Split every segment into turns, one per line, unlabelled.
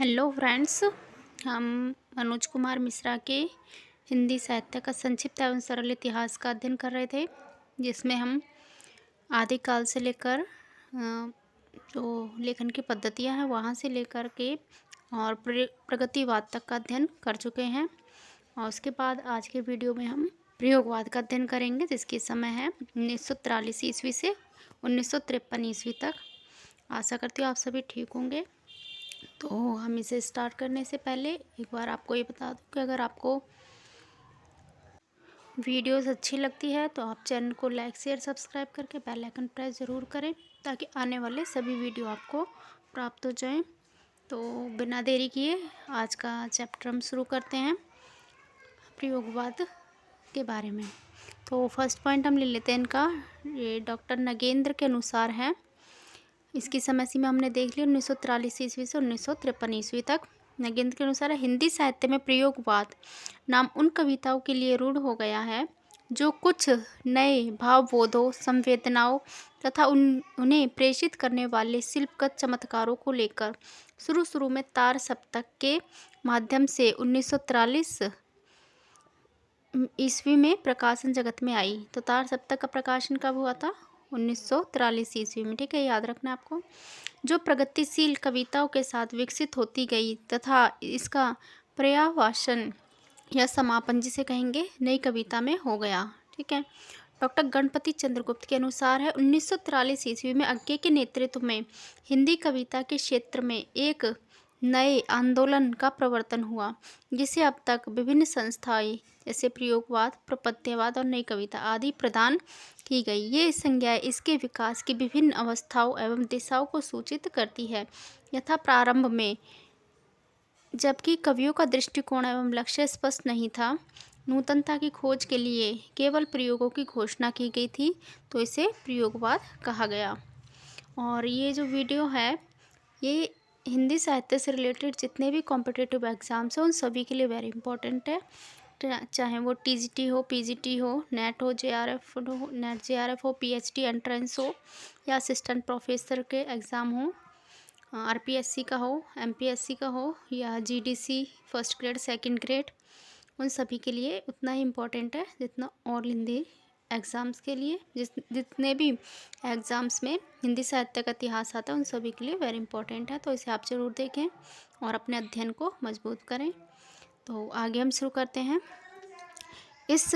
Hello friends. हम मनोज कुमार मिश्रा के हिंदी साहित्य का संक्षिप्त एवं सरल इतिहास का अध्ययन कर रहे थे, जिसमें हम आदिकाल से लेकर जो लेखन की पद्धतियां हैं वहां से लेकर के और प्रगतिवाद तक का अध्ययन कर चुके हैं। और उसके बाद आज के वीडियो में हम प्रयोगवाद का अध्ययन करेंगे, जिसकी समय है 1943 ईस्वी से 1953 ईस्वी तक। आशा करती हूँ आप सभी ठीक होंगे। तो हम इसे स्टार्ट करने से पहले एक बार आपको ये बता दूं कि अगर आपको वीडियोस अच्छी लगती है तो आप चैनल को लाइक शेयर सब्सक्राइब करके बेल आइकन प्रेस ज़रूर करें, ताकि आने वाले सभी वीडियो आपको प्राप्त हो जाएं। तो बिना देरी किए आज का चैप्टर हम शुरू करते हैं प्रयोगवाद के बारे में। तो फर्स्ट पॉइंट हम ले लेते हैं इनका। ये डॉक्टर नगेंद्र के अनुसार है। इसकी समय सीमा हमने देख ली 1943 ईस्वी से 1953 ईस्वी तक। नगेंद्र के अनुसार हिंदी साहित्य में प्रयोगवाद नाम उन कविताओं के लिए रूढ़ हो गया है जो कुछ नए भावबोधों, संवेदनाओं तथा उन्हें प्रेषित करने वाले शिल्पगत चमत्कारों को लेकर शुरू शुरू में तार सप्तक के माध्यम से 1943 ईस्वी में प्रकाशन जगत में आई। तो तार सप्तक का प्रकाशन कब हुआ था? 1943 ईस्वी में। ठीक है, याद रखना आपको। जो प्रगतिशील कविताओं के साथ विकसित होती गई तथा इसका पर्यावासन या समापन, जिसे कहेंगे, नई कविता में हो गया। ठीक है। डॉक्टर गणपति चंद्रगुप्त के अनुसार है 1943 ईस्वी में अज्ञे के नेतृत्व में हिंदी कविता के क्षेत्र में एक नए आंदोलन का प्रवर्तन हुआ, जिसे अब तक विभिन्न संस्थाएं जैसे प्रयोगवाद, प्रपद्यवाद और नई कविता आदि प्रदान की गई। ये संज्ञा इसके विकास की विभिन्न अवस्थाओं एवं दिशाओं को सूचित करती है। यथा प्रारंभ में, जबकि कवियों का दृष्टिकोण एवं लक्ष्य स्पष्ट नहीं था, नूतनता की खोज के लिए केवल प्रयोगों की घोषणा की गई थी, तो इसे प्रयोगवाद कहा गया। और ये जो वीडियो है ये हिंदी साहित्य से रिलेटेड जितने भी कॉम्पिटिटिव एग्ज़ाम्स हैं उन सभी के लिए वेरी इंपॉर्टेंट है। चाहे वो टीजीटी हो, पीजीटी हो, नेट हो, जेआरएफ हो, नेट जेआरएफ हो, पीएचडी एंट्रेंस हो, या असिस्टेंट प्रोफेसर के एग्ज़ाम हो, आरपीएससी का हो, एमपीएससी का हो, या GDC first grade second grade, उन सभी के लिए उतना ही इम्पोर्टेंट है जितना ऑल हिंदी एग्ज़ाम्स के लिए। जितने भी एग्ज़ाम्स में हिंदी साहित्य का इतिहास आता है उन सभी के लिए वेरी इंपॉर्टेंट है। तो इसे आप ज़रूर देखें और अपने अध्ययन को मजबूत करें। तो आगे हम शुरू करते हैं। इस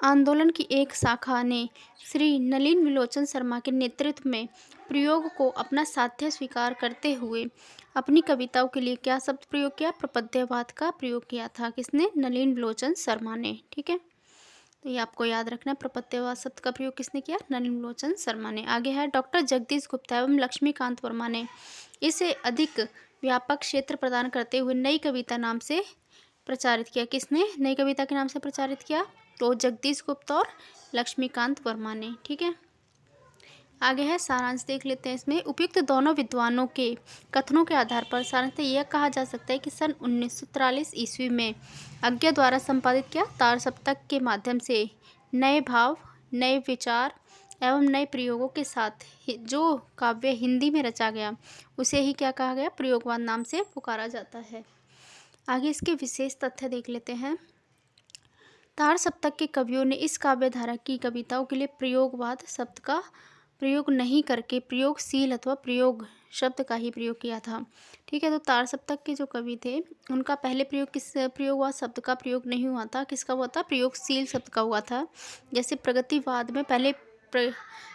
आंदोलन की एक शाखा ने श्री नलिन विलोचन शर्मा के नेतृत्व में प्रयोग को अपना साध्य स्वीकार करते हुए अपनी कविताओं के लिए क्या शब्द प्रयोग किया? प्रपद्यवाद का प्रयोग किया था। किसने? नलिन विलोचन शर्मा ने। ठीक है, तो ये आपको याद रखना है। प्रपद्यवाद शब्द का प्रयोग किसने किया? नलिन विलोचन शर्मा ने। आगे है डॉक्टर जगदीश गुप्ता एवं लक्ष्मीकांत वर्मा ने इसे अधिक व्यापक क्षेत्र प्रदान करते हुए नई कविता नाम से प्रचारित किया। किसने नई कविता के नाम से प्रचारित किया? तो जगदीश गुप्ता और लक्ष्मीकांत वर्मा ने। ठीक है, आगे है सारांश देख लेते हैं इसमें। उपयुक्त दोनों विद्वानों के कथनों के आधार पर सारांश यह कहा जा सकता है कि सन 1943 ईस्वी में अज्ञा द्वारा संपादित किया तार सप्तक के माध्यम से नए भाव, नए विचार एवं नए प्रयोगों के साथ जो काव्य हिंदी में रचा गया उसे ही क्या कहा गया? प्रयोगवाद नाम से पुकारा जाता है। आगे इसके विशेष तथ्य देख लेते हैं। तार सप्तक के कवियों ने इस काव्य धारा की कविताओं के लिए प्रयोगवाद शब्द का प्रयोग नहीं करके प्रयोगशील अथवा प्रयोग शब्द का ही प्रयोग किया था। ठीक है, तो तार सप्तक के जो कवि थे उनका पहले प्रयोग प्रयोगवाद शब्द का प्रयोग नहीं हुआ था। किसका हुआ था? प्रयोगशील शब्द का हुआ था। जैसे प्रगतिवाद में पहले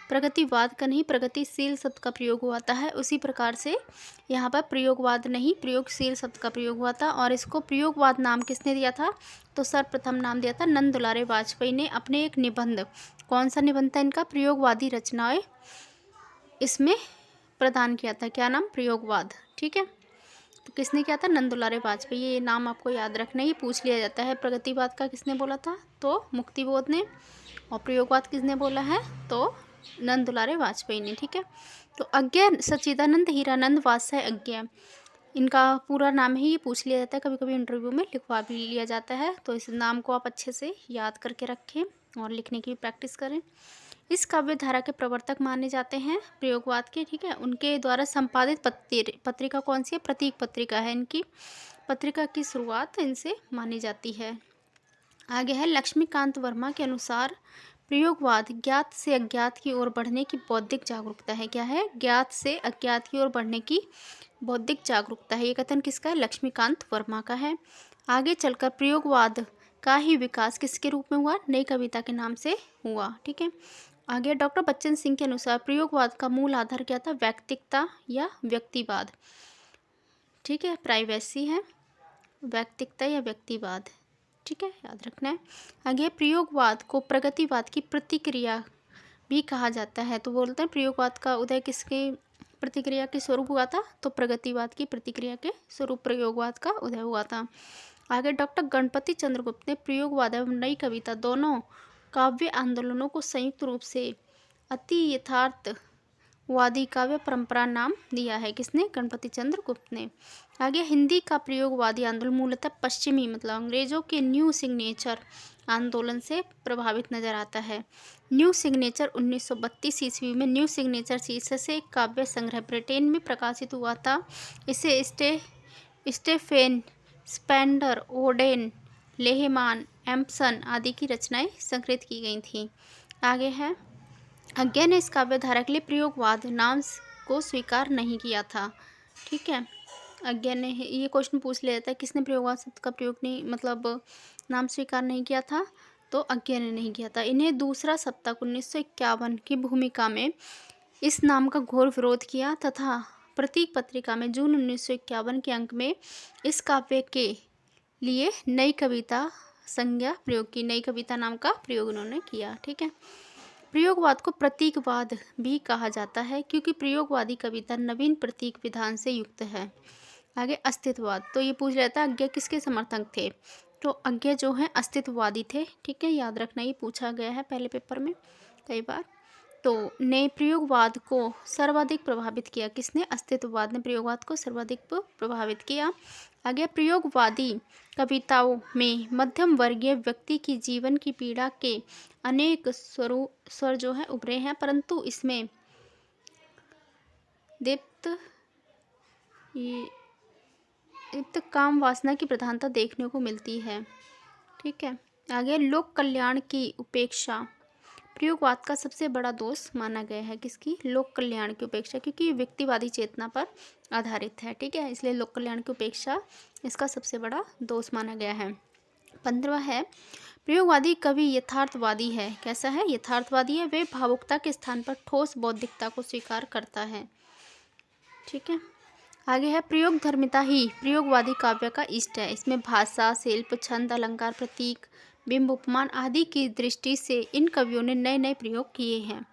प्रगतिवाद का नहीं, प्रगतिशील शब्द का प्रयोग हुआ था है, उसी प्रकार से यहाँ पर प्रयोगवाद नहीं, प्रयोगशील शब्द का प्रयोग हुआ था। और इसको प्रयोगवाद नाम किसने दिया था? तो सर्वप्रथम नाम दिया था नंद दुलारे वाजपेयी ने अपने एक निबंध, कौन सा निबंध था इनका? प्रयोगवादी रचनाएं, इसमें प्रदान किया था। क्या नाम? प्रयोगवाद। ठीक है, तो किसने किया था? नंद दुलारे वाजपेयी। ये नाम आपको याद रखना, ही पूछ लिया जाता है। प्रगतिवाद का किसने बोला था? तो मुक्तिबोध ने। और प्रयोगवाद किसने बोला है? तो नंद दुलारे वाजपेयी ने। ठीक है, तो अज्ञा सच्चिदानंद हीरानंद वात्स्यायन अज्ञा, इनका पूरा नाम ही ये पूछ लिया जाता है, कभी कभी इंटरव्यू में लिखवा भी लिया जाता है। तो इस नाम को आप अच्छे से याद करके रखें और लिखने की प्रैक्टिस करें। इस काव्य धारा के प्रवर्तक माने जाते हैं प्रयोगवाद के, ठीक है। उनके द्वारा संपादित पत्रिका कौन सी है? प्रतीक पत्रिका है इनकी। पत्रिका की शुरुआत इनसे मानी जाती है। आगे है लक्ष्मीकांत वर्मा के अनुसार प्रयोगवाद ज्ञात से अज्ञात की ओर बढ़ने की बौद्धिक जागरूकता है। क्या है? ज्ञात से अज्ञात की ओर बढ़ने की बौद्धिक जागरूकता है। ये कथन किसका है? लक्ष्मीकांत वर्मा का है। आगे चलकर प्रयोगवाद का ही विकास किसके रूप में हुआ? नई कविता के नाम से हुआ, ठीक है। आगे डॉक्टर बच्चन सिंह के अनुसार प्रयोगवाद का मूल आधार क्या था? वैयक्तिकता या व्यक्तिवाद, ठीक है। प्राइवेसी है, वैयक्तिकता या व्यक्तिवाद, ठीक है, याद रखना है। आगे प्रयोगवाद को प्रगतिवाद की प्रतिक्रिया भी कहा जाता है। तो बोलते हैं प्रयोगवाद का उदय किसके प्रतिक्रिया के स्वरूप हुआ था? तो प्रगतिवाद की प्रतिक्रिया के स्वरूप प्रयोगवाद का उदय हुआ था। आगे डॉक्टर गणपति चंद्रगुप्त ने प्रयोगवाद एवं नई कविता दोनों काव्य आंदोलनों को संयुक्त रूप से अति यथार्थवादी काव्य परंपरा नाम दिया है। किसने? गणपति चंद्रगुप्त ने। आगे हिंदी का प्रयोगवादी आंदोलन मूलतः पश्चिमी मतलब अंग्रेजों के न्यू सिग्नेचर आंदोलन से प्रभावित नजर आता है। न्यू सिग्नेचर 1932 ईस्वी में न्यू सिग्नेचर शीर्षक से एक काव्य संग्रह ब्रिटेन में प्रकाशित हुआ था। इसे स्टेफेन स्पेंडर, ओडेन, लेहमान, एम्पसन आदि की रचनाएं संकलित की गई थीं। आगे है अज्ञा ने इस काव्य धारा के लिए प्रयोगवाद नाम को स्वीकार नहीं किया था, ठीक है। अज्ञा ने, ये क्वेश्चन पूछ लिया था किसने प्रयोगवाद शब्द का प्रयोग नहीं मतलब नाम स्वीकार नहीं किया था? तो अज्ञा ने नहीं किया था। इन्हें दूसरा सप्तक 1951 की भूमिका में इस नाम का घोर विरोध किया तथा प्रतीक पत्रिका में जून 1951 के अंक में इस काव्य के लिए नई कविता संज्ञा प्रयोग की। नई कविता नाम का प्रयोग उन्होंने किया, ठीक है। प्रयोगवाद को प्रतीकवाद भी कहा जाता है क्योंकि प्रयोगवादी कविता नवीन प्रतीक विधान से युक्त है। आगे अस्तित्ववाद, तो ये पूछ रहा था अज्ञा किसके समर्थक थे? तो अज्ञा जो है अस्तित्ववादी थे, ठीक है, याद रखना, ये पूछा गया है पहले पेपर में कई बार। तो ने प्रयोगवाद को सर्वाधिक प्रभावित किया। किसने? अस्तित्ववाद ने प्रयोगवाद को सर्वाधिक प्रभावित किया। आगे प्रयोगवादी कविताओं में मध्यम वर्गीय व्यक्ति की जीवन की पीड़ा के अनेक स्वर जो है उभरे हैं, परंतु इसमें दीप्त काम वासना की प्रधानता देखने को मिलती है, ठीक है। आगे लोक कल्याण की उपेक्षा प्रयोगवाद का सबसे बड़ा दोष माना गया है। किसकी? लोक कल्याण की उपेक्षा, क्योंकि ये व्यक्तिवादी चेतना पर आधारित है, ठीक है, इसलिए लोक कल्याण की उपेक्षा इसका सबसे बड़ा दोष माना गया है। 15वां है प्रयोगवादी कवि यथार्थवादी है। कैसा है? यथार्थवादी है। वे भावुकता के स्थान पर ठोस बौद्धिकता को स्वीकार करता है, ठीक है। आगे है प्रयोग धर्मिता ही प्रयोगवादी काव्य का इष्ट है। इसमें भाषा, शिल्प, छंद, अलंकार, प्रतीक, बिंब, उपमान आदि की दृष्टि से इन कवियों ने नए नए प्रयोग किए हैं।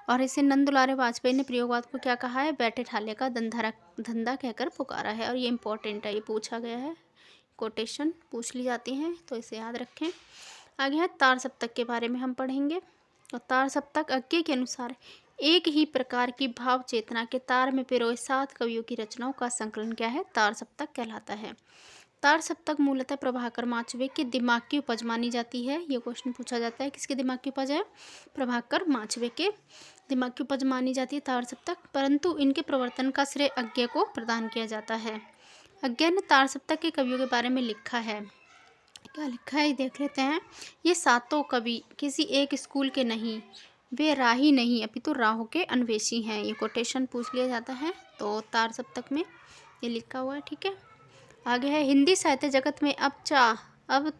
और इसे नंदुलारे वाजपेयी ने प्रयोगवाद को क्या कहा है? बैठे ठाले का धंधा कहकर पुकारा है। और ये इंपॉर्टेंट है, ये पूछा गया है, कोटेशन पूछ ली जाती हैं, तो इसे याद रखें। आगे है तार सप्तक के बारे में हम पढ़ेंगे। और तार सप्तक अज्ञा के अनुसार एक ही प्रकार की भाव चेतना के तार में पिरोए 7 कवियों की रचनाओं का संकलन क्या है? तार सप्तक कहलाता है। तार सप्तक मूलतः प्रभाकर माचवे के दिमाग की उपज मानी जाती है। ये क्वेश्चन पूछा जाता है किसके दिमाग की उपज है? प्रभाकर माचवे के दिमाग की उपज मानी जाती है तार सप्तक, परंतु इनके प्रवर्तन का श्रेय अज्ञा को प्रदान किया जाता है। अज्ञा ने तार सप्तक के कवियों के बारे में लिखा है। क्या लिखा है देख लेते हैं। ये 7 कवि किसी एक स्कूल के नहीं, वे राही नहीं अपितु राहों के अन्वेषी हैं। ये कोटेशन पूछ लिया जाता है, तो तार सप्तक में ये लिखा हुआ है, ठीक है। आगे है हिंदी साहित्य जगत में अब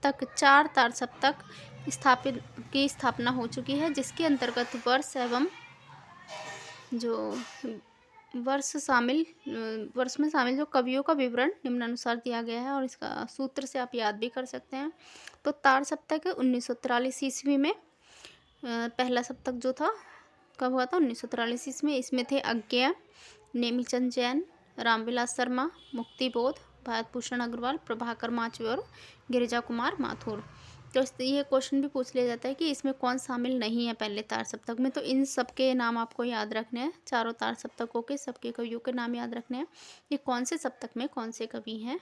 तक 4 तार सप्तक की स्थापना हो चुकी है, जिसके अंतर्गत वर्ष एवं जो वर्ष में शामिल जो कवियों का विवरण निम्नानुसार दिया गया है और इसका सूत्र से आप याद भी कर सकते हैं। तो तार सप्तक 1943 ईस्वी में पहला सप्तक जो था कब हुआ था? 1943 ईस्वी में। इसमें थे अज्ञा, नेमीचंद जैन, रामविलास शर्मा, मुक्तिबोध, भारत भूषण अग्रवाल, प्रभाकर माचवे और गिरिजा कुमार माथुर। तो ये क्वेश्चन भी पूछ लिया जाता है कि इसमें कौन शामिल नहीं है पहले तार सप्तक में। तो इन सबके नाम आपको याद रखने हैं, चारों तार सप्तकों के सबके कवियों के नाम याद रखने हैं, ये कौन से सप्तक में कौन से कवि हैं,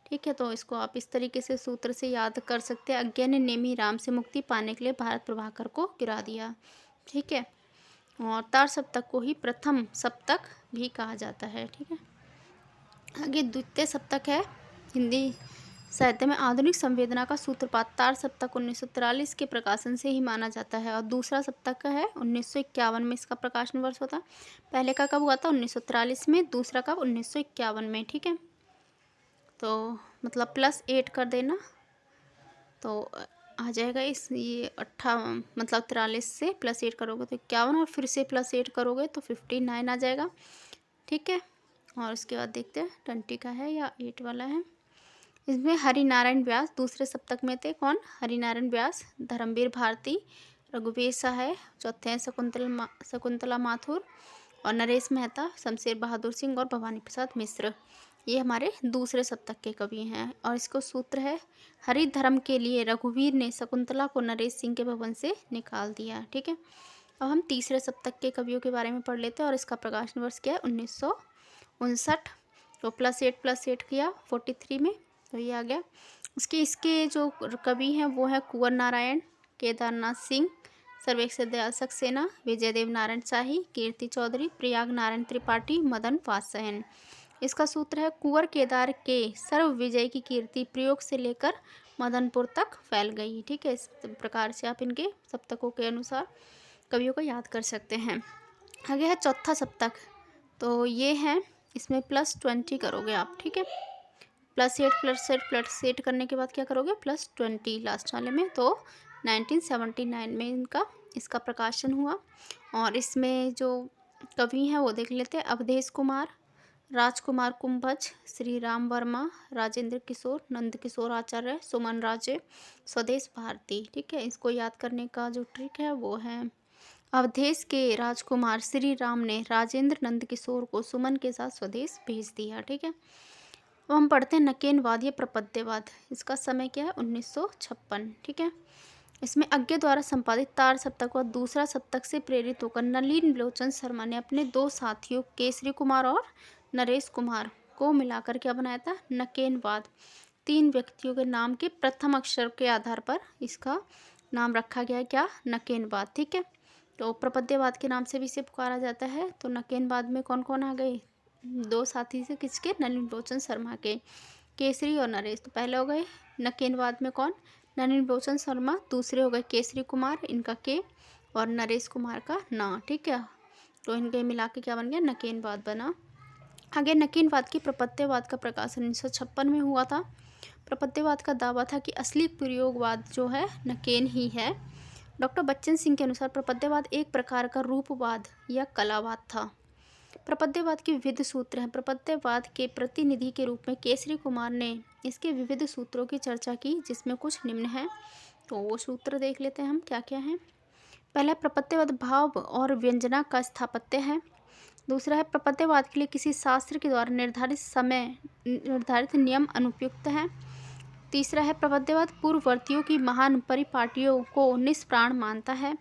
ठीक है। तो इसको आप इस तरीके से सूत्र से याद कर सकते हैं। अज्ञा ने नेमी राम से मुक्ति पाने के लिए भारत प्रभाकर को गिरा दिया, ठीक है। और तार सप्तक को ही प्रथम सप्तक भी कहा जाता है। ठीक है, आगे द्वितीय सप्तक है। हिंदी साहित्य में आधुनिक संवेदना का सूत्रपात तार सप्तक 1943 के प्रकाशन से ही माना जाता है। और दूसरा सप्तक का है 1951 में इसका प्रकाशन वर्ष होता है। पहले का कब हुआ था? 1943 में। दूसरा कब? 1951 में। ठीक है, तो मतलब +8 कर देना तो आ जाएगा इस ये 43 से +8 करोगे तो 51 और फिर से +8 करोगे तो 59 आ जाएगा। ठीक है, और उसके बाद देखते हैं 20 का है या 8 वाला है। इसमें हरिनारायण व्यास दूसरे सप्तक में थे। कौन? हरिनारायण व्यास, धर्मवीर भारती, रघुवीर सहाय, चौथे हैं शकुंतला माथुर और नरेश मेहता, शमशेर बहादुर सिंह और भवानी प्रसाद मिश्र। ये हमारे दूसरे सप्तक के कवि हैं। और इसको सूत्र है, हरि धर्म के लिए रघुवीर ने शकुंतला को नरेश सिंह के भवन से निकाल दिया। ठीक है, अब हम तीसरे सप्तक के कवियों के बारे में पढ़ लेते हैं। और इसका प्रकाशन वर्ष क्या है? 1959। तो +8 किया 43 में तो ये आ गया। इसके जो कवि हैं वो है कुंवर नारायण, केदारनाथ सिंह, सर्वेश्वर दयाल सक्सेना, विजयदेव नारायण शाही, कीर्ति चौधरी, प्रयाग नारायण त्रिपाठी, मदन वात्स्ययन। इसका सूत्र है, कुंवर केदार के सर्व विजय की कीर्ति प्रयोग से लेकर मदनपुर तक फैल गई। ठीक है, इस प्रकार से आप इनके सप्तकों के अनुसार कवियों को याद कर सकते हैं। आगे है चौथा सप्तक, तो ये है, इसमें +20 करोगे आप। ठीक है, +8 करने के बाद क्या करोगे? +20 लास्ट वाले में। तो 1979 में इसका प्रकाशन हुआ। और इसमें जो कवि हैं वो देख लेते हैं। अवधेश कुमार, राजकुमार कुंभज, श्री राम वर्मा, राजेंद्र किशोर, नंद किशोर आचार्य, सुमन राजे, स्वदेश भारती। ठीक है, इसको याद करने का जो ट्रिक है वो है, अवधेश के राजकुमार श्री राम ने राजेंद्र नंद किशोर को सुमन के साथ स्वदेश भेज दिया। ठीक है, अब हम पढ़ते हैं नकेनवाद या प्रपद्यवाद। इसका समय क्या है? 1956। ठीक है, इसमें अज्ञे द्वारा संपादित तार सप्तक और दूसरा सप्तक से प्रेरित होकर नलिन लोचन शर्मा ने अपने 2 साथियों केसरी कुमार और नरेश कुमार को मिलाकर क्या बनाया था? नकेनवाद। 3 व्यक्तियों के नाम के प्रथम अक्षर के आधार पर इसका नाम रखा गया है, क्या? नकेनवाद। ठीक है, तो प्रपद्यवाद के नाम से भी इसे पुकारा जाता है। तो नकेनवाद में कौन कौन आ गए? 2 साथी से, किसके? नलिन लोचन शर्मा के, केसरी और नरेश। तो पहले हो गए नकेनवाद में कौन? नलिन लोचन शर्मा। दूसरे हो गए केसरी कुमार, इनका के, और नरेश कुमार का ना। ठीक है, तो इनके मिला के क्या बन गया? नकेनवाद बना। आगे नकेनवाद की प्रपद्यवाद का प्रकाशन 1956 में हुआ था। प्रपद्यवाद का दावा था कि असली प्रयोगवाद जो है नकेन ही है। डॉक्टर बच्चन सिंह के अनुसार प्रपद्यवाद एक प्रकार का रूपवाद या कलावाद था। प्रपद्यवाद के विविध सूत्र हैं। प्रपद्यवाद के प्रतिनिधि के रूप में केसरी कुमार ने इसके विविध सूत्रों की चर्चा की, जिसमें कुछ निम्न हैं। तो वो सूत्र देख लेते हैं हम क्या क्या हैं। पहला, प्रपद्यवाद भाव और व्यंजना का स्थापत्य है। दूसरा है, प्रपद्यवाद के लिए किसी शास्त्र के द्वारा निर्धारित नियम अनुपयुक्त है। तीसरा है, प्रपद्यवाद पूर्ववर्तियों की महान परिपाटियों को निष्प्राण मानता है।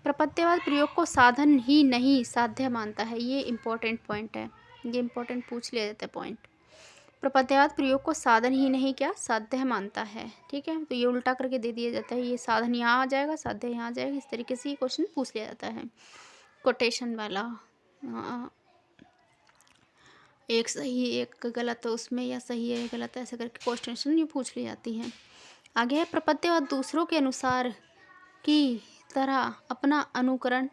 प्रपद्यवाद प्रयोग को साधन ही नहीं साध्य मानता है। ये इम्पोर्टेंट पॉइंट है, ये इम्पोर्टेंट पूछ लिया जाता है पॉइंट। प्रपद्यवाद प्रयोग को साधन ही नहीं क्या? साध्य मानता है। ठीक है, तो ये उल्टा करके दे दिया जाता है, ये साधन यहाँ आ जाएगा, साध्य यहाँ आ जाएगा। इस तरीके से ये क्वेश्चन पूछ लिया जाता है कोटेशन वाला। एक सही एक गलत है उसमें, या सही है गलत है, ऐसे करके क्वेश्चन ये पूछ ली जाती हैं। आगे है, प्रपद्यवाद दूसरों के अनुसार की तरह अपना अनुकरण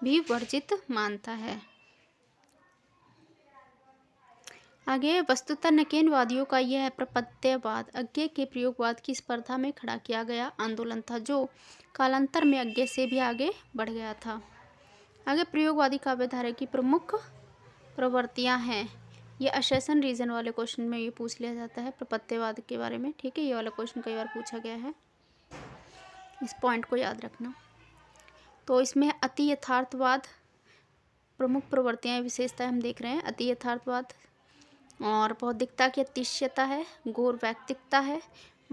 भी वर्जित मानता है। आगे, वस्तुतः नकेनवादियों का यह प्रपद्यवाद अज्ञे के प्रयोगवाद की स्पर्धा में खड़ा किया गया आंदोलन था, जो कालांतर में अज्ञे से भी आगे बढ़ गया था। आगे, प्रयोगवादी काव्यधारा की प्रमुख प्रवृत्तियां हैं। ये असेशन रीजन वाले क्वेश्चन में ये पूछ लिया जाता है प्रपद्यवाद के बारे में। ठीक है, ये वाला क्वेश्चन कई बार पूछा गया है, इस पॉइंट को याद रखना। तो इसमें अति यथार्थवाद, प्रमुख प्रवृत्तियां विशेषताएं हम देख रहे हैं। अति यथार्थवाद और बौद्धिकता की अतिशयता है, घोर वैयक्तिकता है,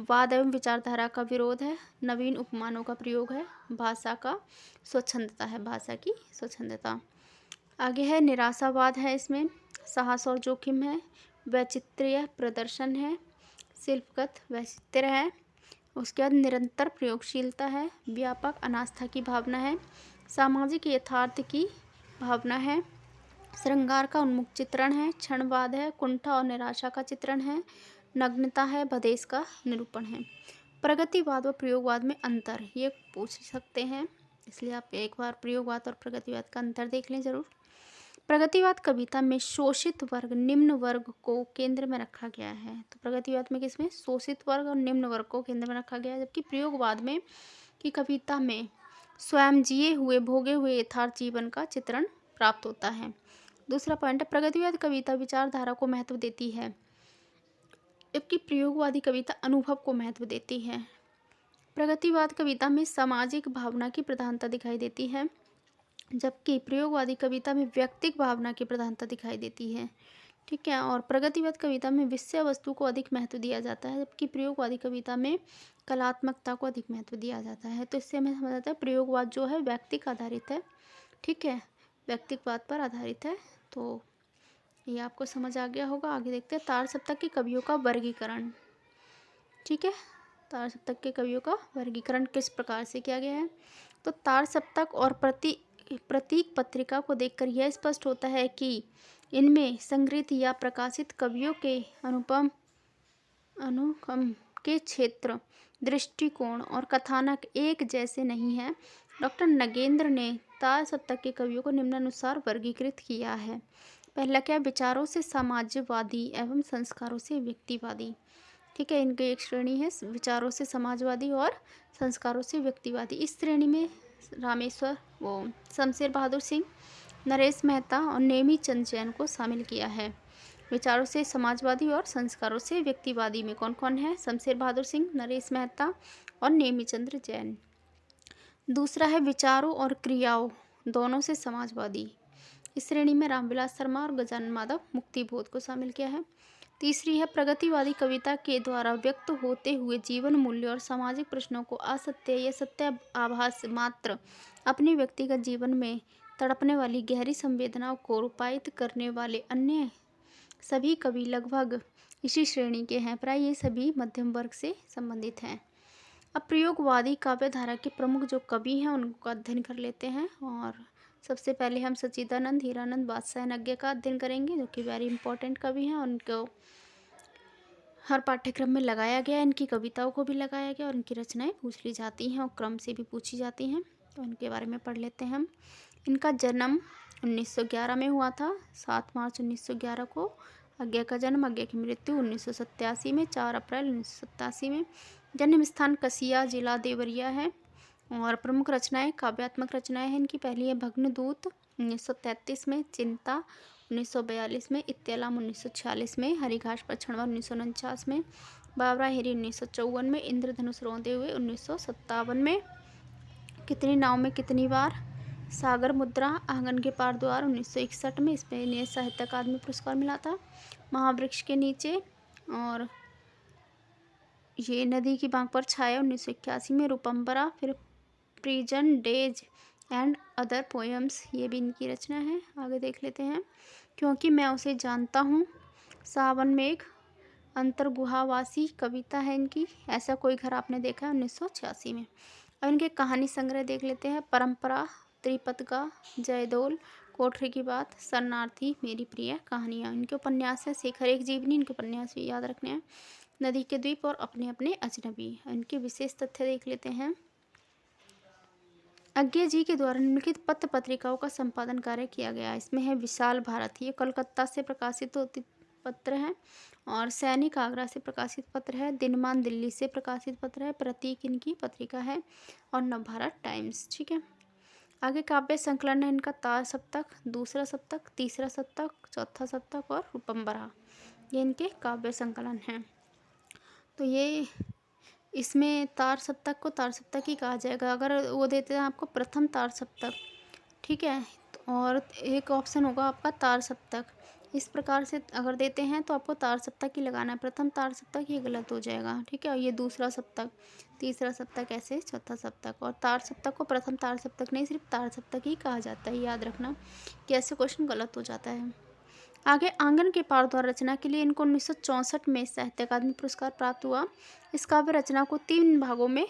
वाद एवं विचारधारा का विरोध है, नवीन उपमानों का प्रयोग है, भाषा का स्वच्छंदता है, भाषा की स्वच्छंदता। आगे है, निराशावाद है, इसमें साहस और जोखिम है, वैचित्र्य प्रदर्शन है, शिल्पगत वैचित्र्य है, उसके बाद निरंतर प्रयोगशीलता है, व्यापक अनास्था की भावना है, सामाजिक यथार्थ की भावना है, श्रृंगार का उन्मुख चित्रण है, क्षणवाद है, कुंठा और निराशा का चित्रण है, नग्नता है, भदेश का निरूपण है। प्रगतिवाद व प्रयोगवाद में अंतर, ये पूछ सकते हैं, इसलिए आप एक बार प्रयोगवाद और प्रगतिवाद का अंतर देख लें जरूर। प्रगतिवाद कविता में शोषित वर्ग, निम्न वर्ग को केंद्र में रखा गया है। तो प्रगतिवाद में किसमें शोषित वर्ग और निम्न वर्ग को केंद्र में रखा गया है, जबकि प्रयोगवाद में की कविता में स्वयं जिए हुए भोगे हुए यथार्थ जीवन का चित्रण प्राप्त होता है। दूसरा पॉइंट है, प्रगतिवाद कविता विचारधारा को महत्व देती है, जबकि प्रयोगवादी कविता अनुभव को महत्व देती है। प्रगतिवाद कविता में सामाजिक भावना की प्रधानता दिखाई देती है, जबकि प्रयोगवादी कविता में व्यक्तिक भावना की प्रधानता दिखाई देती है। ठीक है। और प्रगतिवाद कविता में विषय वस्तु को अधिक महत्व दिया जाता है, जबकि प्रयोगवादी कविता में कलात्मकता को अधिक महत्व दिया जाता है। तो इससे हमें समझ आता है प्रयोगवाद जो है व्यक्तिक आधारित है। ठीक है, व्यक्तिकवाद पर आधारित है। तो ये आपको समझ आ गया होगा। आगे देखते हैं तार सप्तक के कवियों का वर्गीकरण। ठीक है, तार सप्तक के कवियों का वर्गीकरण किस प्रकार से किया गया है। तो तार सप्तक और प्रतीक पत्रिका को देखकर यह स्पष्ट होता है कि इनमें संग्रहित या प्रकाशित कवियों के अनुपम के क्षेत्र, दृष्टिकोण और कथानक एक जैसे नहीं हैं। डॉक्टर नगेंद्र ने तार सप्तक के कवियों को निम्नानुसार वर्गीकृत किया है। पहला क्या, विचारों से समाजवादी एवं संस्कारों से व्यक्तिवादी। ठीक है, इनकी एक श्रेणी है विचारों से समाजवादी और संस्कारों से व्यक्तिवादी। इस श्रेणी में शमशेर बहादुर सिंह, नरेश मेहता और नेमी चंद जैन को शामिल किया है। विचारों से समाजवादी और संस्कारों से व्यक्तिवादी में कौन कौन है, शमशेर बहादुर सिंह, नरेश मेहता और नेमी चंद्र जैन। दूसरा है विचारों और क्रियाओं दोनों से समाजवादी। इस श्रेणी में रामविलास शर्मा और गजानन माधव मुक्तिबोध को शामिल किया है। तीसरी है प्रगतिवादी कविता के द्वारा व्यक्त होते हुए जीवन मूल्य और सामाजिक प्रश्नों को असत्य या सत्य आभास मात्र अपने व्यक्तिगत जीवन में तड़पने वाली गहरी संवेदनाओं को रूपायित करने वाले अन्य सभी कवि लगभग इसी श्रेणी के हैं। प्राय ये सभी मध्यम वर्ग से संबंधित हैं। अब प्रयोगवादी काव्य धारा के प्रमुख जो कवि हैं उनको अध्ययन कर लेते हैं। और सबसे पहले हम सच्चिदानंद, हीरानंद, बादशाह नग्गे का अध्ययन करेंगे, जो कि वेरी इंपॉर्टेंट कवि हैं। उनको हर पाठ्यक्रम में लगाया गया, इनकी कविताओं को भी लगाया गया और इनकी रचनाएं पूछ ली जाती हैं और क्रम से भी पूछी जाती हैं। तो इनके बारे में पढ़ लेते हैं हम। इनका जन्म 1911 में हुआ था, 7 मार्च 1911 को। अज्ञा का जन्म, अज्ञा की मृत्यु 1987 में, 4 अप्रैल 1987 में। जन्म स्थान कसिया, जिला देवरिया है। और प्रमुख रचनाएं, काव्यात्मक रचनाएं हैं इनकी। पहली है भग्नदूत 1933 में, चिंता 1942 में, इत्तेलाम 1946 में, हरिघास पर क्षणवा 1949 में, बाबरा हेरी 1954 में, इंद्रधनुष रोंदे हुए 1957 में, कितनी नाव में कितनी बार, सागर मुद्रा, आंगन के पार द्वार 1961 में, इसमें इन्हें साहित्य अकादमी पुरस्कार मिला था। महावृक्ष के नीचे और ये नदी की बांक पर छाया 1981 में, रूपम्बरा, फिर prison days and other poems, ये भी इनकी रचना है। आगे देख लेते हैं। क्योंकि मैं उसे जानता हूँ, सावन मेघ, अंतर्गुहावासी कविता है इनकी। ऐसा कोई घर आपने देखा है 1986 में। अब इनके कहानी संग्रह देख लेते हैं। परंपरा, त्रिपतगा, जयदोल, कोठरी की बात, शरणार्थी, मेरी प्रिय कहानियाँ। इनके उपन्यास है शेखर एक जीवनी, इनके उपन्यास भी याद रखने हैं। नदी के द्वीप और अपने अपने अजनबी। इनके विशेष तथ्य देख लेते हैं। अज्ञा जी के द्वारा निम्नलिखित पत्र पत्रिकाओं का संपादन कार्य किया गया। इसमें है विशाल भारत, ये कलकत्ता से प्रकाशित होती पत्र है। और सैनिक आगरा से प्रकाशित पत्र है। दिनमान दिल्ली से प्रकाशित पत्र है। प्रतीक इनकी पत्रिका है। और नवभारत टाइम्स। ठीक है, आगे काव्य संकलन है इनका तार सप्तक, दूसरा सप्तक, तीसरा सप्तक, चौथा सप्तक और रूपम्बरा, ये इनके काव्य संकलन हैं। तो ये इसमें तार सप्तक को तार सप्तक ही कहा जाएगा। अगर वो देते हैं आपको प्रथम तार सप्तक, ठीक है, और एक ऑप्शन होगा आपका तार सप्तक, इस प्रकार से अगर देते हैं तो आपको तार सप्तक ही लगाना है। प्रथम तार सप्तक ये गलत हो जाएगा। ठीक है, ये दूसरा सप्तक, तीसरा सप्तक, ऐसे चौथा सप्तक। और तार सप्तक को प्रथम तार सप्तक नहीं, सिर्फ तार सप्तक ही कहा जाता है। याद रखना कि ऐसे क्वेश्चन गलत हो जाता है। आगे आंगन के पार द्वार रचना के लिए इनको 1964 में साहित्य अकादमी पुरस्कार प्राप्त हुआ। इस काव्य रचना को 3 भागों में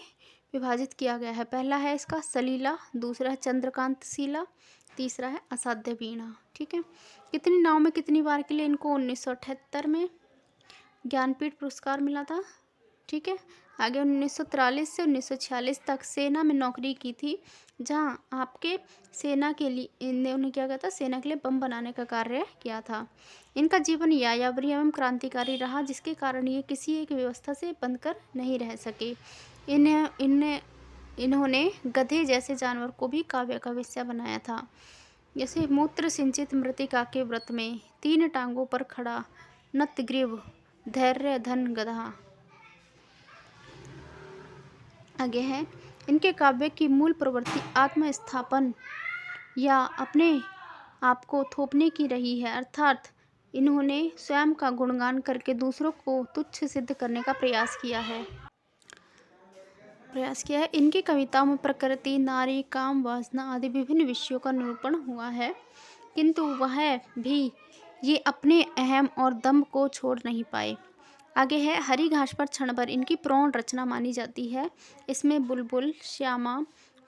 विभाजित किया गया है। पहला है इसका सलीला, दूसरा है चंद्रकांतशीला, तीसरा है असाध्य वीणा। ठीक है, कितनी नाव में कितनी बार के लिए इनको 1978 में ज्ञानपीठ पुरस्कार मिला था। ठीक है, आगे 1943 से 1946 तक सेना में नौकरी की थी, जहां आपके सेना के लिए इन्होंने क्या किया था, सेना के लिए बम बनाने का कार्य किया था। इनका जीवन यायावरी एवं क्रांतिकारी रहा, जिसके कारण ये किसी एक व्यवस्था से बंधकर नहीं रह सके। इन्होंने गधे जैसे जानवर को भी काव्य का विषय बनाया था। जैसे मूत्र सिंचित मृतिका के व्रत में 3 टांगों पर खड़ा नतग्रीव धैर्य धन गधा। आगे है, इनके काव्य की मूल प्रवृत्ति आत्मस्थापन या अपने आप को थोपने की रही है, अर्थात इन्होंने स्वयं का गुणगान करके दूसरों को तुच्छ सिद्ध करने का प्रयास किया है। इनकी कविताओं में प्रकृति, नारी, काम, वासना आदि विभिन्न विषयों का निरूपण हुआ है, किंतु वह भी ये अपने अहम और दम्भ को छोड़ नहीं पाए। आगे है, हरी घास पर क्षण भर इनकी प्रौढ़ रचना मानी जाती है। इसमें बुलबुल, श्यामा,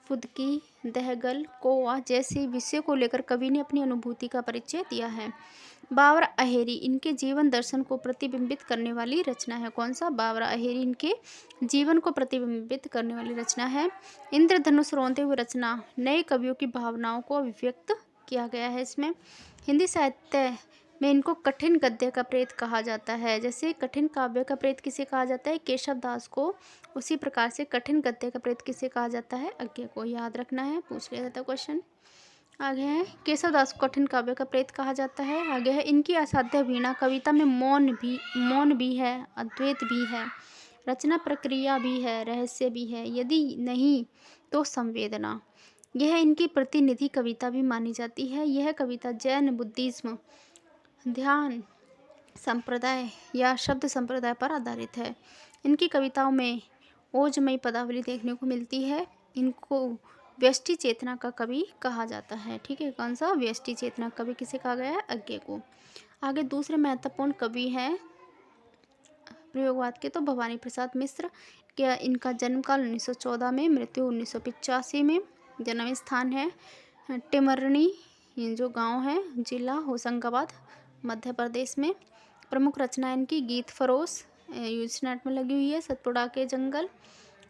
फुदकी, दहगल, कौवा जैसे विषयों को लेकर कवि ने अपनी अनुभूति का परिचय दिया है। बावरा अहेरी इनके जीवन दर्शन को प्रतिबिंबित करने वाली रचना है। कौन सा? बावरा अहेरी इनके जीवन को प्रतिबिंबित करने वाली रचना है। इंद्रधनुष रोंदते हुए रचना नए कवियों की भावनाओं को अभिव्यक्त किया गया है। इसमें हिंदी साहित्य में इनको कठिन गद्य का प्रेत कहा जाता है। जैसे कठिन काव्य का प्रेत किसे कहा जाता है? केशव दास को। उसी प्रकार से कठिन गद्य का प्रेत किसे कहा जाता है? अज्ञे को। याद रखना है, पूछ लिया जाता है क्वेश्चन। आगे है, केशव दास को कठिन काव्य का प्रेत कहा जाता है। आगे है, इनकी असाध्य वीणा कविता में मौन भी है, अद्वैत भी है, रचना प्रक्रिया भी है, रहस्य भी है, यदि नहीं तो संवेदना। यह इनकी प्रतिनिधि कविता भी मानी जाती है। यह कविता जैन, बुद्धिज्म, ध्यान संप्रदाय या शब्द संप्रदाय पर आधारित है। इनकी कविताओं में ओजमयी पदावली देखने को मिलती है। इनको व्यष्टि चेतना का कवि कहा जाता है। ठीक है, कौन सा? व्यष्टि चेतना कवि किसे कहा गया है? अज्ञे को। आगे दूसरे महत्वपूर्ण कवि हैं प्रयोगवाद के, तो भवानी प्रसाद मिश्र। क्या इनका जन्मकाल 1914 में, मृत्यु 1985 में। जन्म स्थान है टिमरनी, जो गांव है, जिला होशंगाबाद, मध्य प्रदेश में। प्रमुख रचना इनकी गीत फरोश, यूजनेट में लगी हुई है, सतपुड़ा के जंगल,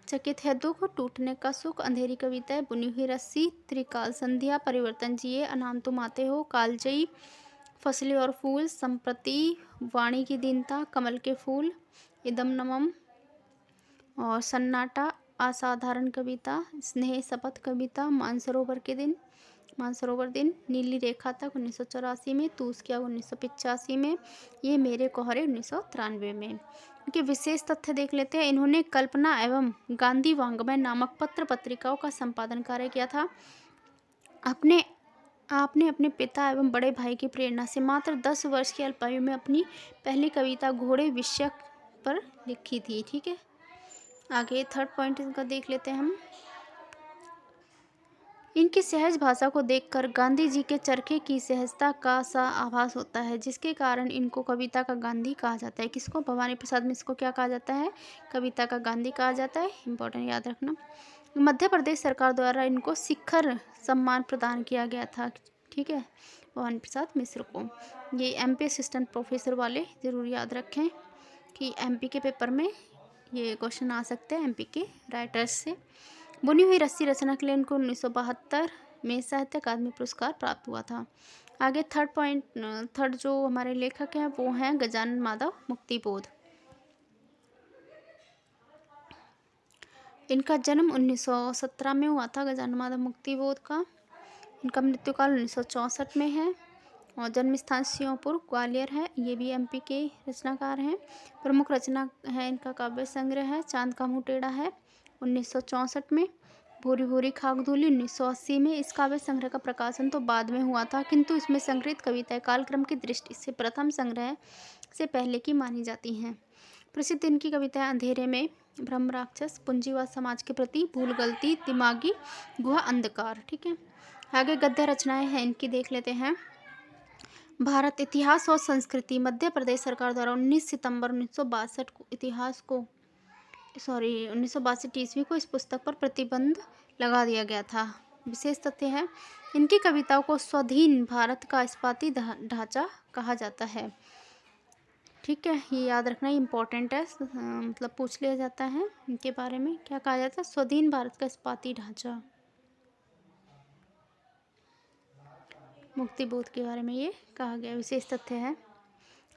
चकित है दुख, टूटने का सुख, अंधेरी कविताएं, बुनी हुई रस्सी, त्रिकाल संध्या, परिवर्तन जिए, अनाम तुम आते हो, कालजयी, फसलें और फूल, संप्रति, वाणी की दीनता, कमल के फूल, इदम नमम और सन्नाटा, असाधारण कविता, स्नेह शपथ कविता, मानसरोवर दिन, नीली रेखा तक 1984 में, तूस किया 1985 में, ये मेरे कोहरे 1993 में। इनके विशेष तथ्य देख लेते हैं। इन्होंने कल्पना एवं गांधी वांग्मय नामक पत्र पत्रिकाओं का संपादन कार्य किया था। आपने अपने पिता एवं बड़े भाई की प्रेरणा से मात्र 10 वर्ष की अल्पायु में अपनी पहली कविता घोड़े विषय पर लिखी थी। ठीक है, आगे थर्ड पॉइंट इनका देख लेते हैं हम। इनकी सहज भाषा को देखकर गांधी जी के चरखे की सहजता का सा आभास होता है, जिसके कारण इनको कविता का गांधी कहा जाता है। किसको? भवानी प्रसाद मिश्र को क्या कहा जाता है? कविता का गांधी कहा जाता है। इंपॉर्टेंट, याद रखना। मध्य प्रदेश सरकार द्वारा इनको शिखर सम्मान प्रदान किया गया था। ठीक है, भवानी प्रसाद मिश्र को। ये एमपी असिस्टेंट प्रोफेसर वाले जरूर याद रखें कि एमपी के पेपर में ये क्वेश्चन आ सकते हैं एमपी के राइटर्स से। बुनी हुई रस्सी रचना के लिए इनको 1972 में साहित्य अकादमी पुरस्कार प्राप्त हुआ था। आगे थर्ड जो हमारे लेखक हैं वो हैं गजानन माधव मुक्तिबोध। इनका जन्म 1917 में हुआ था, गजानन माधव मुक्तिबोध का। इनका मृत्युकाल 1964 में है और जन्म स्थान श्योपुर ग्वालियर है। ये भी एमपी के रचनाकार हैं। प्रमुख रचना है इनका काव्य संग्रह है चांद का मुँह टेढ़ा है 1964 में, भूरी भूरी खाक धूली 1980 में। इस काव्य संग्रह का प्रकाशन तो बाद में हुआ था, किंतु इसमें संग्रहित कविताएं कालक्रम की दृष्टि से प्रथम संग्रह से पहले की मानी जाती हैं। प्रसिद्ध इनकी कविताएं अंधेरे में, ब्रह्म राक्षस, पूंजीवाद समाज के प्रति, भूल गलती, दिमागी गुहा, अंधकार। ठीक है, आगे गद्य रचनाएं हैं इनकी देख लेते हैं। भारत इतिहास और संस्कृति, मध्य प्रदेश सरकार द्वारा 19 सितंबर 1962 को 1962 ईस्वी को इस पुस्तक पर प्रतिबंध लगा दिया गया था। विशेष तथ्य है, इनकी कविताओं को स्वाधीन भारत का इस्पाती ढांचा कहा जाता है। ठीक है, ये याद रखना इम्पोर्टेंट है, मतलब पूछ लिया जाता है इनके बारे में। क्या कहा जाता है? स्वाधीन भारत का इस्पाती ढांचा। मुक्तिबोध के बारे में ये कहा गया। विशेष तथ्य है।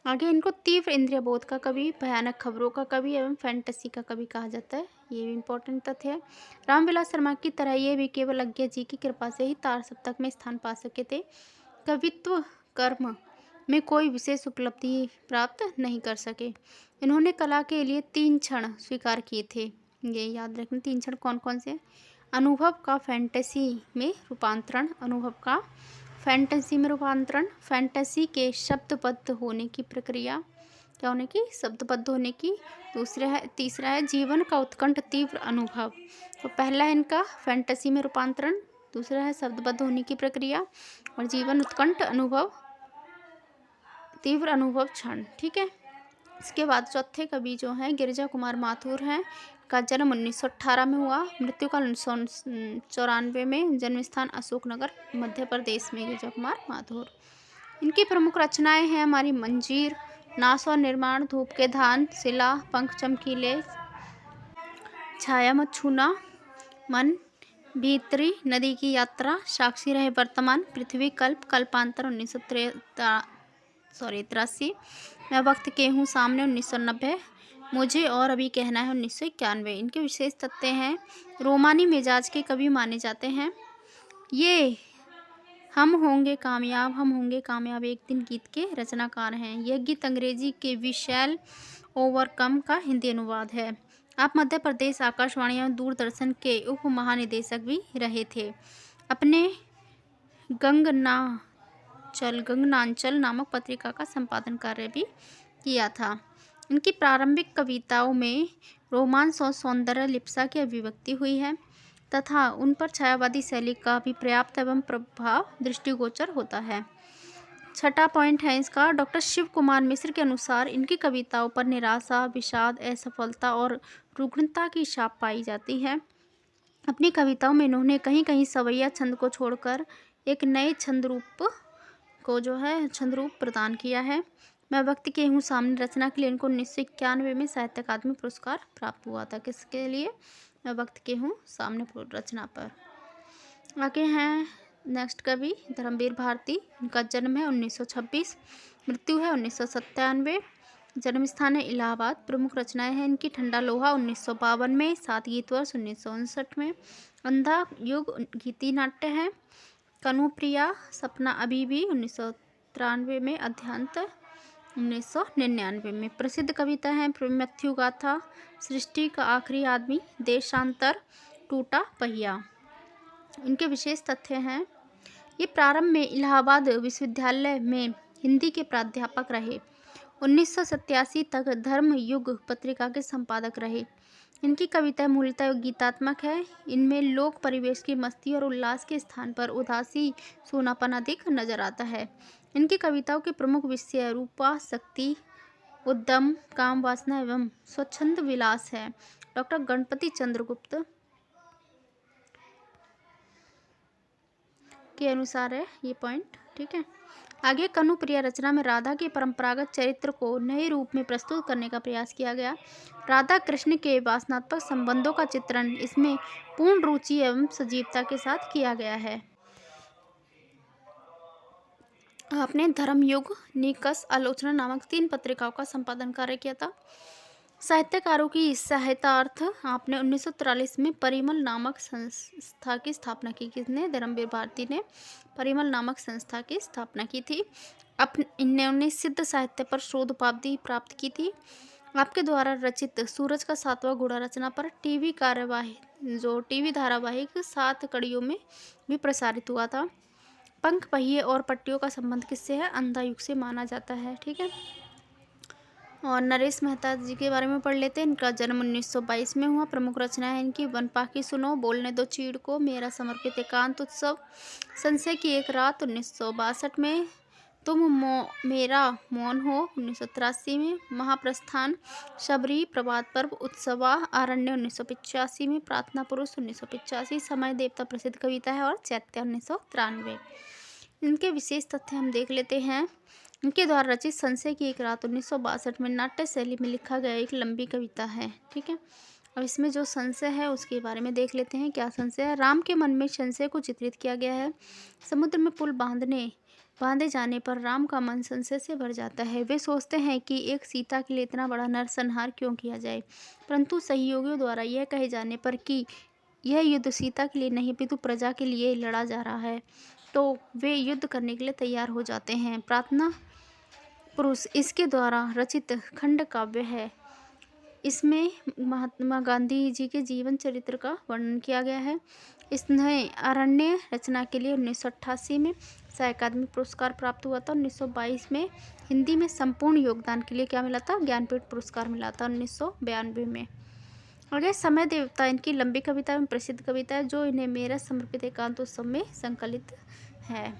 आगे इनको तीव्र इंद्रिय बोध का कवि, भयानक खबरों का कवि एवं फैंटेसी का कवि कहा जाता है। ये भी इम्पोर्टेंट तथ्य है। रामविलास शर्मा की तरह ये भी केवल अज्ञा जी की कृपा से ही तार सप्तक में स्थान पा सके थे। कवित्व कर्म में कोई विशेष उपलब्धि प्राप्त नहीं कर सके। इन्होंने कला के लिए 3 क्षण स्वीकार किए थे। ये याद रखना, 3 क्षण कौन कौन से? अनुभव का फैंटेसी में रूपांतरण, अनुभव का फैंटेसी में रूपांतरण, फैंटेसी के शब्दबद्ध होने की प्रक्रिया, क्या होने की? शब्दबद्ध होने की। तीसरा है जीवन का उत्कंठ तीव्र अनुभव। तो पहला है इनका फैंटेसी में रूपांतरण, दूसरा है शब्दबद्ध होने की प्रक्रिया, और जीवन उत्कंठ अनुभव तीव्र अनुभव क्षण। ठीक है। इसके बाद चौथे कवि जो हैं गिरिजा कुमार माथुर हैं। का जन्म 1918 में हुआ, मृत्यु काल 1994 में, जन्म स्थान अशोकनगर मध्य प्रदेश में। गिरिजा कुमार माथुर। इनकी प्रमुख रचनाएं हैं हमारी मंजीर, नाश और निर्माण, धूप के धान, शिला, पंख चमकीले, छाया मत छूना, मन, भीतरी, नदी की यात्रा, साक्षी रहे वर्तमान, पृथ्वी कल्प, कल्पांतर 1983, मैं वक्त के हूँ सामने 1990, मुझे और अभी कहना है 1991। इनके विशेष तथ्य हैं, रोमानी मिजाज के कवि माने जाते हैं। ये हम होंगे कामयाब एक दिन गीत के रचनाकार हैं। यह गीत अंग्रेजी के वी शैल ओवरकम का हिंदी अनुवाद है। आप मध्य प्रदेश आकाशवाणी एवं दूरदर्शन के उप महानिदेशक भी रहे थे। अपने गंगनांचल नामक पत्रिका का संपादन कार्य भी किया था। इनकी प्रारंभिक कविताओं में रोमांस और सौंदर्य लिप्सा की अभिव्यक्ति हुई है तथा उन पर छायावादी शैली का भी पर्याप्त एवं प्रभाव दृष्टिगोचर होता है। छठा पॉइंट है इसका, डॉक्टर शिव कुमार मिश्र के अनुसार इनकी कविताओं पर निराशा, विषाद, असफलता और रुग्णता की छाप पाई जाती है। अपनी कविताओं में इन्होंने कहीं कहीं सवैया छंद को छोड़कर एक नए छंद रूप प्रदान किया है। मैं वक्त के हूँ सामने रचना के लिए इनको 1991 में साहित्य अकादमी पुरस्कार प्राप्त हुआ था। किसके लिए? मैं वक्त के हूँ सामने रचना पर। आगे हैं नेक्स्ट कवि धर्मवीर भारती। इनका जन्म है 1926, मृत्यु है 1997, जन्म स्थान है इलाहाबाद। प्रमुख रचनाएं हैं इनकी ठंडा लोहा 1952 में, 7 गीत वर्ष 1959 में, अंधा युग गीति नाट्य है, कनुप्रिया, सपना अभी भी 1993 में, अध्यांत 1999 में। प्रसिद्ध कविता हैं मृत्यु गाथा, सृष्टि का आखिरी आदमी, देशांतर, टूटा पहिया। इनके विशेष तथ्य हैं, ये प्रारंभ में इलाहाबाद विश्वविद्यालय में हिंदी के प्राध्यापक रहे। 1987 तक धर्म युग पत्रिका के संपादक रहे। इनकी कविताएं मूलतः गीतात्मक है। इनमें लोक परिवेश की मस्ती और उल्लास के स्थान पर उदासी, सूनापन अधिक नजर आता है। इनकी कविताओं के प्रमुख विषय रूपा, शक्ति, उद्यम, काम वासना एवं स्वच्छंद विलास है। डॉक्टर गणपति चंद्रगुप्त के अनुसार है ये पॉइंट। ठीक है। आगे कनुप्रिया रचना में राधा के परंपरागत चरित्र को नए रूप में प्रस्तुत करने का प्रयास किया गया। राधा कृष्ण के वासनात्मक संबंधों का चित्रण इसमें पूर्ण रुचि एवं सजीवता के साथ किया गया है। आपने धर्मयुग, निकष, आलोचना नामक 3 पत्रिकाओं का संपादन कार्य किया था। साहित्यकारों की सहायतार्थ आपने 1943 में परिमल नामक संस्था की स्थापना की। किसने? धर्मवीर भारती ने परिमल नामक संस्था की स्थापना की थी। इन्होंने सिद्ध साहित्य पर शोध उपाधि प्राप्त की थी। आपके द्वारा रचित सूरज का 7वां घोड़ा रचना पर टीवी धारावाहिक 7 कड़ियों में भी प्रसारित हुआ था। पंख, पहिए और पट्टियों का संबंध किससे है? अंधा युग से माना जाता है। ठीक है। और नरेश मेहता जी के बारे में पढ़ लेते हैं। इनका जन्म 1922 में हुआ। प्रमुख रचना है इनकी वन पाखी सुनो, बोलने दो चीड़ को, मेरा समर्पित एकांत उत्सव, संशय की एक रात 1962 में, मेरा मौन हो 1983 में, महाप्रस्थान, शबरी, प्रभात पर्व, उत्सवा, आरण्य 1985 में, प्रार्थना पुरुष 1985, समय देवता प्रसिद्ध कविता है, और चैत्य 1993। इनके विशेष तथ्य हम देख लेते हैं। इनके द्वारा रचित संशय की एक रात 1962 में नाट्य शैली में लिखा गया एक लंबी कविता है। ठीक है, अब इसमें जो संशय है उसके बारे में देख लेते हैं। क्या संशय है? राम के मन में संशय को चित्रित किया गया है। समुद्र में पुल बांधे जाने पर राम का मन संशय से भर जाता है। वे सोचते हैं कि एक सीता के लिए इतना बड़ा नरसंहार क्यों किया जाए, परंतु सहयोगियों द्वारा यह कहे जाने पर कि यह युद्ध सीता के लिए नहीं अपितु प्रजा के लिए लड़ा जा रहा है, तो वे युद्ध करने के लिए तैयार हो जाते हैं। प्रार्थना पुरुष इसके द्वारा रचित खंड काव्य है। इसमें महात्मा गांधी जी के जीवन चरित्र का वर्णन किया गया है। इसने अरण्य रचना के लिए 1988 में साहित्य अकादमी पुरस्कार प्राप्त हुआ था। 1922 में हिंदी में संपूर्ण योगदान के लिए क्या मिला था? ज्ञानपीठ पुरस्कार मिला था 1992 में। आगे समय देवता इनकी लंबी कविता एवं प्रसिद्ध कविता है, जो इन्हें मेरा समर्पित एकांत उत्सव में संकलित है।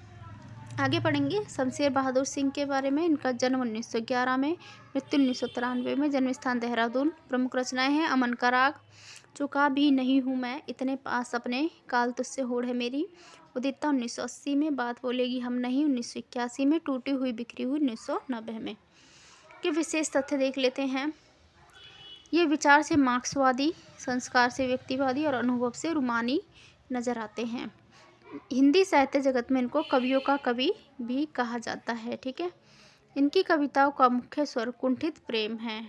आगे पढ़ेंगे शमशेर बहादुर सिंह के बारे में। इनका जन्म 1911 में, मृत्यु 1993 में, जन्म स्थान देहरादून। प्रमुख रचनाएं हैं अमन का राग, चुका भी नहीं हूँ मैं, इतने पास अपने, काल तुझसे होड़ है मेरी, उदिता 1980 में, बात बोलेगी हम नहीं 1981 में, टूटी हुई बिखरी हुई 1990 में। के विशेष तथ्य देख लेते हैं। ये विचार से मार्क्सवादी, संस्कार से व्यक्तिवादी और अनुभव से रूमानी नजर आते हैं। हिंदी साहित्य जगत में इनको कवियों का कवि भी कहा जाता है। ठीक है, इनकी कविताओं का मुख्य स्वर कुंठित प्रेम है।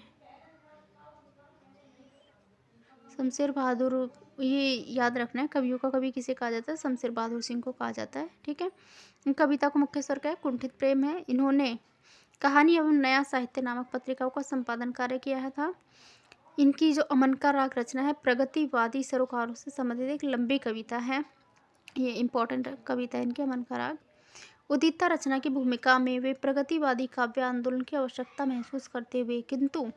शमशेर बहादुर, ये याद रखना है, कवियों का कवि किसे कहा जाता है? शमशेर बहादुर सिंह को कहा जाता है। ठीक है, इन कविता का मुख्य स्वर क्या है? कुंठित प्रेम है। इन्होंने कहानी एवं नया साहित्य नामक पत्रिकाओं का संपादन कार्य किया था। इनकी जो अमन का राग रचना है प्रगतिवादी सरोकारों से संबंधित एक लंबी कविता है। ये इम्पोर्टेंट कविता है इनके अमन का राग। उदिता रचना की भूमिका में वे प्रगतिवादी काव्य आंदोलन की आवश्यकता महसूस करते हुए किंतु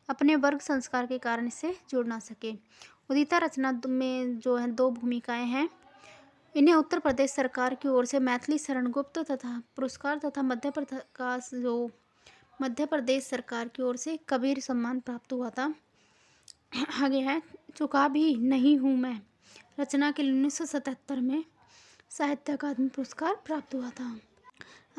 अपने वर्ग संस्कार के कारण इसे जोड़ ना सके। उदिता रचना में जो है 2 भूमिकाएं हैं। इन्हें उत्तर प्रदेश सरकार की ओर से मैथिली शरण गुप्त तथा पुरस्कार तथा मध्य प्रदेश सरकार की ओर से कबीर सम्मान प्राप्त हुआ था। आगे है चुका भी नहीं हूँ मैं, रचना के लिए 1977 में साहित्य अकादमी पुरस्कार प्राप्त हुआ था।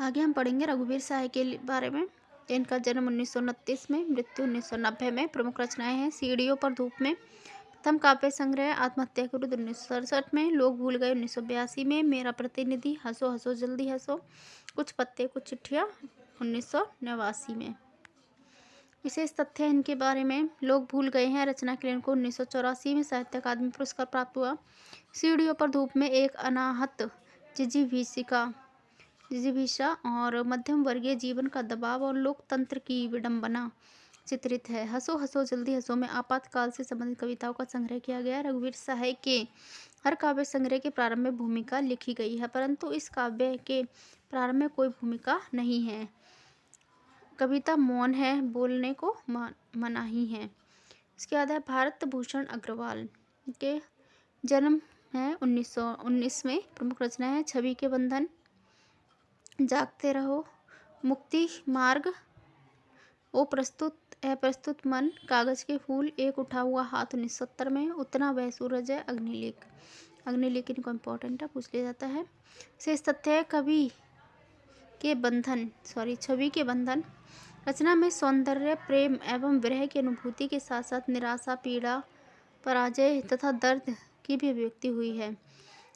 आगे हम पढ़ेंगे रघुवीर सहाय के बारे में। इनका जन्म 1929 में, मृत्यु 1990 में। प्रमुख रचनाएं हैं सीढ़ियों पर धूप में, प्रथम काव्य संग्रह आत्महत्या के विरुद्ध 1967 में, लोग भूल गए 1982 में, मेरा प्रतिनिधि, हंसो हंसो जल्दी हंसो, कुछ पत्ते कुछ चिट्ठियाँ 1989 में। विशेष तथ्य इनके बारे में। लोग भूल गए हैं रचना के लिए इनको 1984 में साहित्य अकादमी पुरस्कार प्राप्त हुआ। सीढ़ियों पर धूप में एक अनाहत जिजीविषा और मध्यम वर्गीय जीवन का दबाव और लोकतंत्र की विडंबना चित्रित है। हंसो हंसो जल्दी हंसो में आपातकाल से संबंधित कविताओं का संग्रह किया गया। रघुवीर सहाय के हर काव्य संग्रह के प्रारंभ में भूमिका लिखी गई है, परंतु इस काव्य के प्रारंभ में कोई भूमिका नहीं है। कविता मौन है, बोलने को मनाही है। इसके बाद है भारत भूषण अग्रवाल के जन्म है 1919 में। प्रमुख रचना है छवि के बंधन, जागते रहो, मुक्ति मार्ग, ओ प्रस्तुत मन, कागज के फूल, एक उठा हुआ हाथ 1970 में, उतना वह सूरज है, अग्निलिख इनको इम्पोर्टेंट है, पूछ लिया जाता है। शेष तथ्य है छवि के बंधन रचना में सौंदर्य, प्रेम एवं विरह की अनुभूति के साथ साथ निराशा, पीड़ा, पराजय तथा दर्द की भी अभिव्यक्ति हुई है।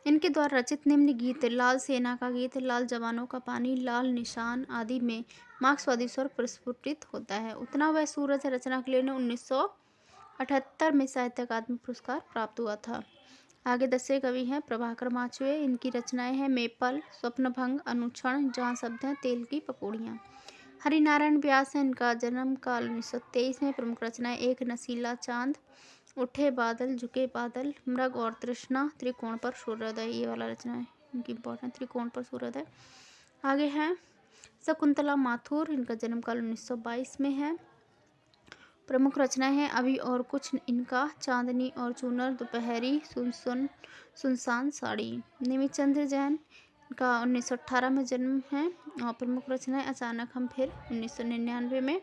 इनके द्वारा रचित निम्न गीत लाल सेना का गीत, लाल जवानों का पानी, लाल निशान आदि में मार्क्सवादी स्वर प्रस्फुटित होता है। उतना वह सूरज रचना के लिए 1978 में साहित्य अकादमी पुरस्कार प्राप्त हुआ था। आगे 10 कवि हैं प्रभाकर माचुए। इनकी रचनाएं हैं मेपल, स्वप्नभंग, अनुक्षण, जहाँ शब्द हैं तेल की पकौड़ियाँ। हरिनारायण व्यास है। इनका जन्म काल 1923 में। प्रमुख रचनाएं एक नशीला चांद, उठे बादल झुके बादल, मृग और तृष्णा, त्रिकोण पर सूर्योदय, ये वाला रचना है इनकी इम्पोर्टेंट, त्रिकोण पर सूर्योदय। आगे हैं शकुंतला माथुर। इनका जन्म काल 1922 में है। प्रमुख रचनाएं हैं अभी और कुछ, इनका चांदनी और चूनर, दोपहरी, सुनसान साड़ी। निमित चंद्र जैन। का 1918 में जन्म है और प्रमुख रचनाएं अचानक हम फिर 1999 में।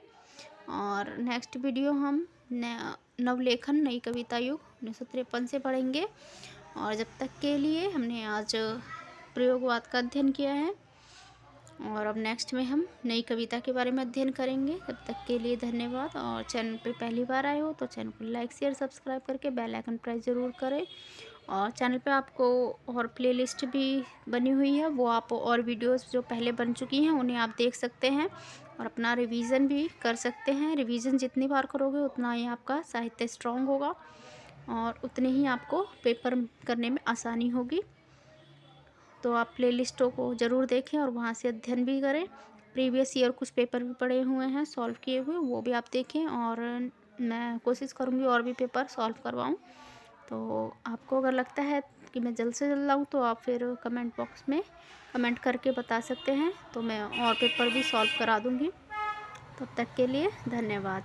और नेक्स्ट वीडियो हम नवलेखन नई कविता युग 1953 से पढ़ेंगे। और जब तक के लिए हमने आज प्रयोगवाद का अध्ययन किया है और अब नेक्स्ट में हम नई कविता के बारे में अध्ययन करेंगे। तब तक के लिए धन्यवाद। और चैनल पे पहली बार आए हो तो चैनल को लाइक शेयर सब्सक्राइब करके बेल आइकन प्रेस ज़रूर करें। और चैनल पे आपको और प्लेलिस्ट भी बनी हुई है, वो आप और वीडियोस जो पहले बन चुकी हैं उन्हें आप देख सकते हैं और अपना रिवीजन भी कर सकते हैं। रिवीजन जितनी बार करोगे उतना ही आपका साहित्य स्ट्रॉन्ग होगा और उतने ही आपको पेपर करने में आसानी होगी। तो आप प्लेलिस्टों को ज़रूर देखें और वहाँ से अध्ययन भी करें। प्रीवियस ईयर कुछ पेपर भी पड़े हुए हैं सॉल्व किए हुए, वो भी आप देखें और मैं कोशिश करूँगी और भी पेपर सॉल्व करवाऊँ। तो आपको अगर लगता है कि मैं जल्द से जल्द लाऊँ तो आप फिर कमेंट बॉक्स में कमेंट करके बता सकते हैं, तो मैं और पेपर भी सॉल्व करा दूँगी। तब तक के लिए धन्यवाद।